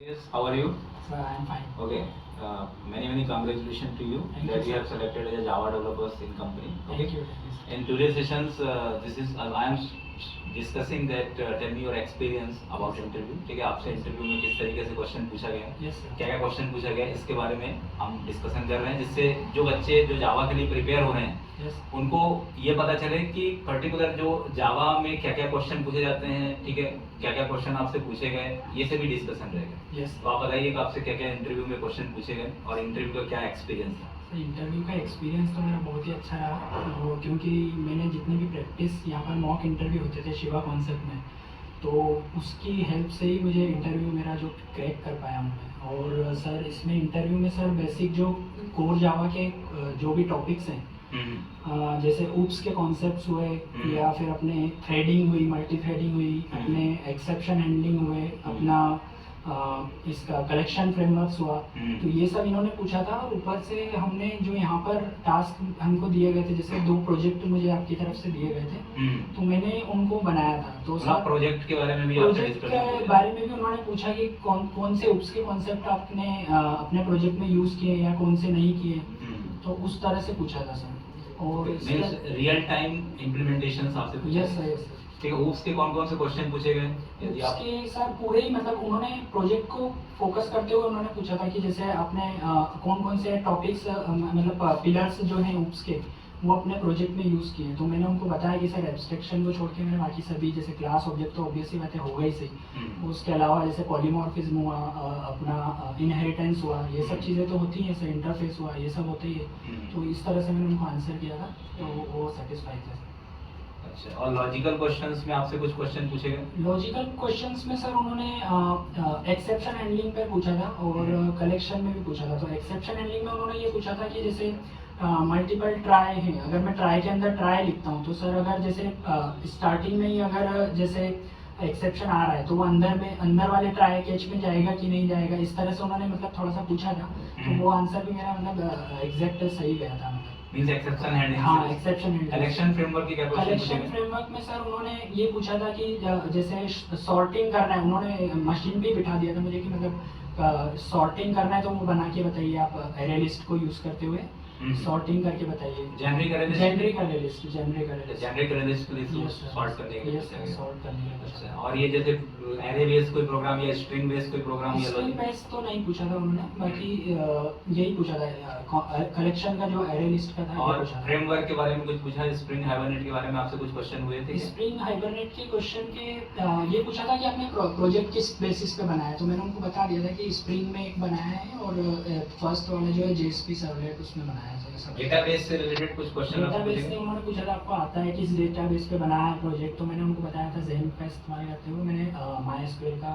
Yes, how are you? Sir, I'm fine. Okay. Many congratulations to you Thank that you, you sir. have selected as a Java developers in company. Okay. Thank you. Sir. In today's sessions, this is I am discussing that tell me your experience about interview. ठीक है, आपसे interview में किस तरीके से question पूछा गया, Yes, sir. क्या क्या क्वेश्चन पूछा गया, इसके बारे में हम डिस्कशन कर रहे हैं, जिससे जो बच्चे जो जावा के लिए प्रिपेयर हो रहे हैं Yes. उनको ये पता चले कि पर्टिकुलर जो जावा में क्या क्या क्वेश्चन पूछे जाते हैं, ठीक है, क्या क्या क्वेश्चन आपसे पूछे गए, ये से भी डिस्कशन रहेगा। Yes. तो आप बताइए कि आपसे क्या क्या इंटरव्यू में क्वेश्चन पूछे गए और इंटरव्यू का क्या एक्सपीरियंस था। इंटरव्यू का एक्सपीरियंस तो मेरा बहुत ही अच्छा रहा, और क्योंकि मैंने जितनी भी प्रैक्टिस यहाँ पर मॉक इंटरव्यू होते थे शिवा कॉन्सेप्ट में, तो उसकी हेल्प से ही मुझे इंटरव्यू मेरा जो क्रैक कर पाया हूँ मैं। और सर इसमें इंटरव्यू में सर बेसिक जो कोर जावा के जो भी टॉपिक्स हैं, जैसे ऊप्स के कॉन्सेप्ट्स हुए, या फिर अपने थ्रेडिंग हुई, मल्टी थ्रेडिंग हुई, अपने एक्सेप्शन हैंडलिंग हुए, अपना इसका कलेक्शन फ्रेमवर्क्स हुआ, तो ये सब इन्होंने पूछा था। और ऊपर से हमने जो यहाँ पर टास्क हमको दिए गए थे, जैसे 2 प्रोजेक्ट मुझे आपकी तरफ से दिए गए थे, तो मैंने उनको बनाया था। तो सर प्रोजेक्ट के बारे में भी प्रोजेक्ट के बारे में भी उन्होंने पूछा कि कौन से ऊप्स के कॉन्सेप्ट आपने अपने प्रोजेक्ट में यूज किए या कौन से नहीं किए, तो उस तरह से पूछा था सर। और रियल टाइम इम्प्लीमेंटेशन आपसे पूछा? Yes sir, yes sir. ठीक है, ऊप्स के कौन से क्वेश्चन पूछे गए? यदि आप उसके सर पूरे ही मतलब उन्होंने प्रोजेक्ट को फोकस करते हुए उन्होंने पूछा था कि जैसे आपने कौन से टॉपिक्स मतलब पिलर्स जो हैं ऊप्स के, वो अपने प्रोजेक्ट में यूज़ किए। तो मैंने उनको बताया कि सर एब्स्ट्रैक्शन को छोड़ के मैंने बाकी सभी जैसे क्लास ऑब्जेक्ट तो ऑब्वियसली बातें हो गई सही, उसके अलावा जैसे पॉलीमॉर्फिज्म हुआ, अपना इनहेरिटेंस हुआ, ये सब चीज़ें तो होती हैं सर, इंटरफेस हुआ, ये सब होते ही है। तो इस तरह से मैंने उनको आंसर किया था, तो वो सेटिस्फाई थे। अच्छा, और लॉजिकल क्वेश्चंस में आपसे कुछ क्वेश्चन पूछे गए? लॉजिकल क्वेश्चंस में सर उन्होंने एक्सेप्शन हैंडलिंग पे पूछा था, और कलेक्शन में भी पूछा था। तो एक्सेप्शन हैंडलिंग में उन्होंने ये पूछा था कि जैसे मल्टीपल ट्राई है, अगर मैं ट्राई के अंदर ट्राई लिखता हूँ, तो सर अगर जैसे स्टार्टिंग में ही अगर जैसे एक्सेप्शन आ रहा है, तो वो अंदर वाले ट्राई कैच में जाएगा कि नहीं जाएगा, इस तरह से उन्होंने मतलब थोड़ा सा पूछा था। तो वो आंसर भी मेरा मतलब एग्जैक्ट सही गया था। Means exception handling. हाँ, एक्सेप्शन हैंडलिंग। कलेक्शन फ्रेमवर्क की क्या क्वेश्चन पूछे गए? कलेक्शन फ्रेमवर्क में सर उन्होंने ये पूछा था कि जैसे सॉर्टिंग करना है, उन्होंने मशीन पे बिठा दिया था मुझे कि मतलब सॉर्टिंग करना है तो वो बना के बताइए आप एरे लिस्ट को यूज करते हुए सॉर्टिंग करके बताइए। जेनरिक एरे लिस्ट के लिए सॉर्ट करने के लिए। अच्छा, और ये जैसे एरे बेस कोई प्रोग्राम या स्ट्रिंग बेस कोई प्रोग्राम या स्ट्रिंग बेस तो नहीं पूछा था उन्होंने, बाकी यही पूछा था कलेक्शन का जो एरे लिस्ट का था। और फ्रेमवर्क के बारे में कुछ पूछा? स्प्रिंग हाइबरनेट के बारे में आपसे कुछ क्वेश्चन हुए थे? स्प्रिंग हाइबरनेट के क्वेश्चन के ये पूछा था कि आपने प्रोजेक्ट किस बेसिस पे बनाया है, तो मैंने उनको बता दिया था कि स्प्रिंग में एक बनाया है, और फर्स्ट वाला जो है जेएसपी सर्वलेट उसमें बनाया है। डेटाबेस से रिलेटेड कुछ क्वेश्चन डेटाबेस से उन्होंने पूछा था आपको आता है किस डेटाबेस पे बनाया है प्रोजेक्ट, तो मैंने उनको बताया था ज़ेन का इस्तेमाल करते हुए मैंने MySQL का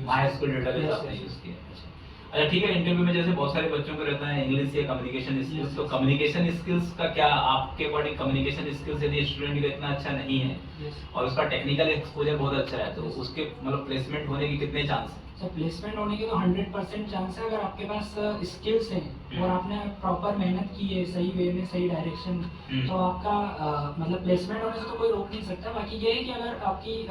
MySQL डेटाबेस आपने यूज किया। अच्छा ठीक है, इंटरव्यू में जैसे बहुत सारे बच्चों को रहता है इंग्लिश या कम्युनिकेशन स्किल्स, तो कम्युनिकेशन स्किल्स का क्या आपके अकॉर्डिंग कम्युनिकेशन स्किल्स यदि स्टूडेंट का इतना अच्छा नहीं है और उसका टेक्निकल एक्सपोजर बहुत अच्छा है, तो उसके मतलब प्लेसमेंट होने के कितने चांस हैं? सर प्लेसमेंट होने के तो 100% चांस है, अगर आपके पास स्किल्स हैं और आपने प्रॉपर मेहनत की है सही वे में सही डायरेक्शन, तो आपका मतलब प्लेसमेंट होने से तो कोई रोक नहीं सकता। बाकी ये है कि अगर आपकी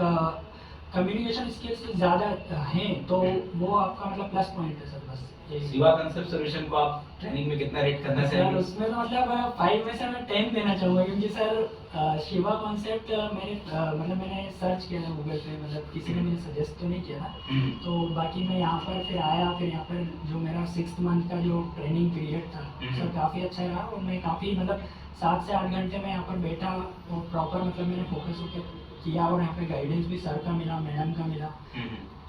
कम्युनिकेशन स्किल्स ज़्यादा हैं तो वो आपका मतलब प्लस पॉइंट है सर। बस शिवा कॉन्सेप्ट सॉल्यूशन को आप ट्रेनिंग में कितना रेट करना चाहिए? उसमें तो मतलब 5 में से मैं 10 देना चाहूँगा, क्योंकि सर शिवा कॉन्सेप्ट मैंने सर्च किया था गूगल पे, मतलब किसी ने मुझे सजेस्ट तो नहीं किया था। तो बाकी मैं यहाँ पर फिर आया, फिर यहाँ पर जो मेरा 6 मंथ का जो ट्रेनिंग पीरियड था सर काफ़ी अच्छा रहा, और मैं काफ़ी मतलब 7 से 8 घंटे में यहाँ पर बैठा और प्रॉपर मतलब मैंने फोकस होकर किया, और यहाँ पे गाइडेंस भी सर का मिला, मैडम का मिला,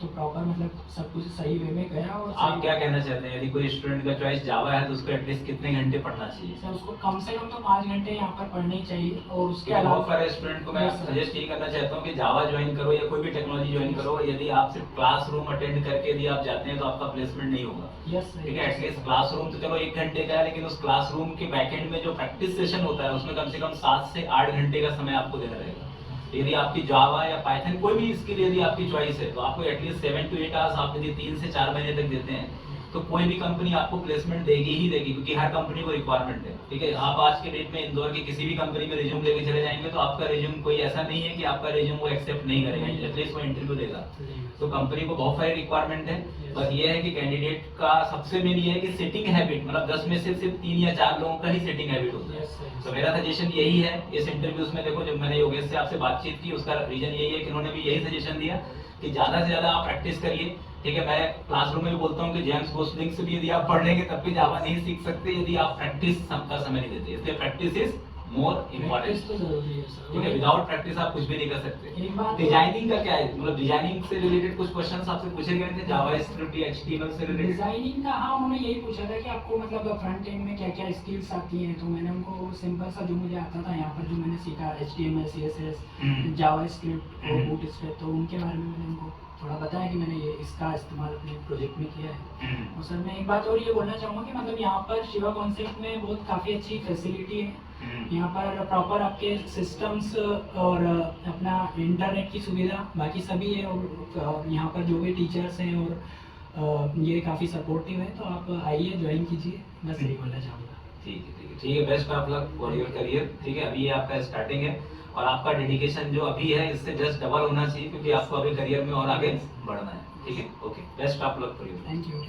तो प्रॉपर मतलब सब कुछ सही वे में गया। और आप क्या कहना चाहते हैं, यदि कोई स्टूडेंट का चॉइस जावा है तो उसको एटलीस्ट कितने घंटे पढ़ना चाहिए? सर उसको कम से कम तो 5 घंटे यहाँ पर पढ़ने ही चाहिए। और उसके अलावा फॉर स्टूडेंट को मैं सजेस्ट ये करना चाहता हूँ कि जावा ज्वाइन करो या कोई भी टेक्नोलॉजी ज्वाइन करो, यदि आप सिर्फ क्लासरूम अटेंड करके यदि आप जाते हैं तो आपका प्लेसमेंट नहीं होगा। ठीक है, एटलीस्ट क्लासरूम तो चलो 1 घंटे का है, लेकिन उस क्लासरूम के बैकएंड में जो प्रैक्टिस सेशन होता है उसमें कम से कम 7 से 8 घंटे का समय आपको देना रहेगा। यदि आपकी जावा या पाइथन कोई भी स्किल यदि आपकी चॉइस है, तो आपको एटलीस्ट 7 to 8 आवर्स आप यदि 3 से 4 महीने तक देते हैं तो कोई भी कंपनी आपको प्लेसमेंट देगी ही देगी, क्योंकि हर कंपनी को रिक्वायरमेंट है। ठीक है, आप आज के डेट में इंदौर की किसी भी कंपनी में रिज्यूम लेके चले जाएंगे तो आपका रिज्यूम कोई ऐसा नहीं है कि आपका रिज्यूम वो एक्सेप्ट नहीं करेगा, एटलीस्ट वो इंटरव्यू देगा। तो कंपनी को बहुत सारी रिक्वायरमेंट है, बस ये है कि कैंडिडेट का सबसे मेन ये है कि सेटिंग हैबिट, मतलब 10 में से सिर्फ 3 या 4 लोगों का ही सेटिंग हैबिट होता है। तो मेरा सजेशन यही है इस इंटरव्यूज में, देखो जब मैंने योगेश से आपसे बातचीत की उसका रीजन यही है कि उन्होंने भी यही सजेशन दिया कि ज्यादा से ज्यादा आप प्रैक्टिस करिए। ठीक है, मैं क्लासरूम में भी बोलता हूँ कि जेम्स गोस्लिंग से भी यदि आप पढ़ लेंगे तब भी जावा नहीं सीख सकते यदि आप प्रैक्टिस का समय नहीं देते, इसलिए प्रैक्टिस इज मोर इम्पोर्टेंट। तो जरूरी है सर। ठीक है, विदाउट प्रैक्टिस आप कुछ भी नहीं कर सकते। एक बात डिजाइनिंग का क्या है, मतलब डिजाइनिंग से रिलेटेड कुछ क्वेश्चंस आपसे पूछे गए थे जावा स्क्रिप्ट या एचटीएमएल से रिलेटेड? डिजाइनिंग का, हाँ उन्होंने यही पूछा था कि आपको मतलब फ्रंट एंड में क्या क्या स्किल्स आती हैं, तो मैंने उनको सिंपल सा जो मुझे आता था यहाँ पर जो मैंने सीखा HTML CSS जावा स्क्रिप्ट और बूटस्ट्रैप, तो उनके बारे में मैंने उनको थोड़ा बताया कि मैंने ये इसका इस्तेमाल अपने प्रोजेक्ट में किया है। और सर मैं एक बात और ये बोलना चाहूँगा कि मतलब यहाँ पर शिवा कॉन्सेप्ट में बहुत काफ़ी अच्छी फैसिलिटी है। यहाँ पर प्रॉपर आपके सिस्टम्स और अपना इंटरनेट की सुविधा बाकी सभी है, और यहाँ पर जो भी टीचर्स हैं और ये काफ़ी सपोर्टिव है, तो आप आइए ज्वाइन कीजिए, बस यही बोलना चाहूँगा। ठीक है, best of luck for your career. ठीक है, अभी ये आपका स्टार्टिंग है और आपका डेडिकेशन जो अभी है इससे जस्ट डबल होना चाहिए क्योंकि आपको अभी करियर में और आगे बढ़ना है। ठीक है, okay, best of luck for your. Thank you.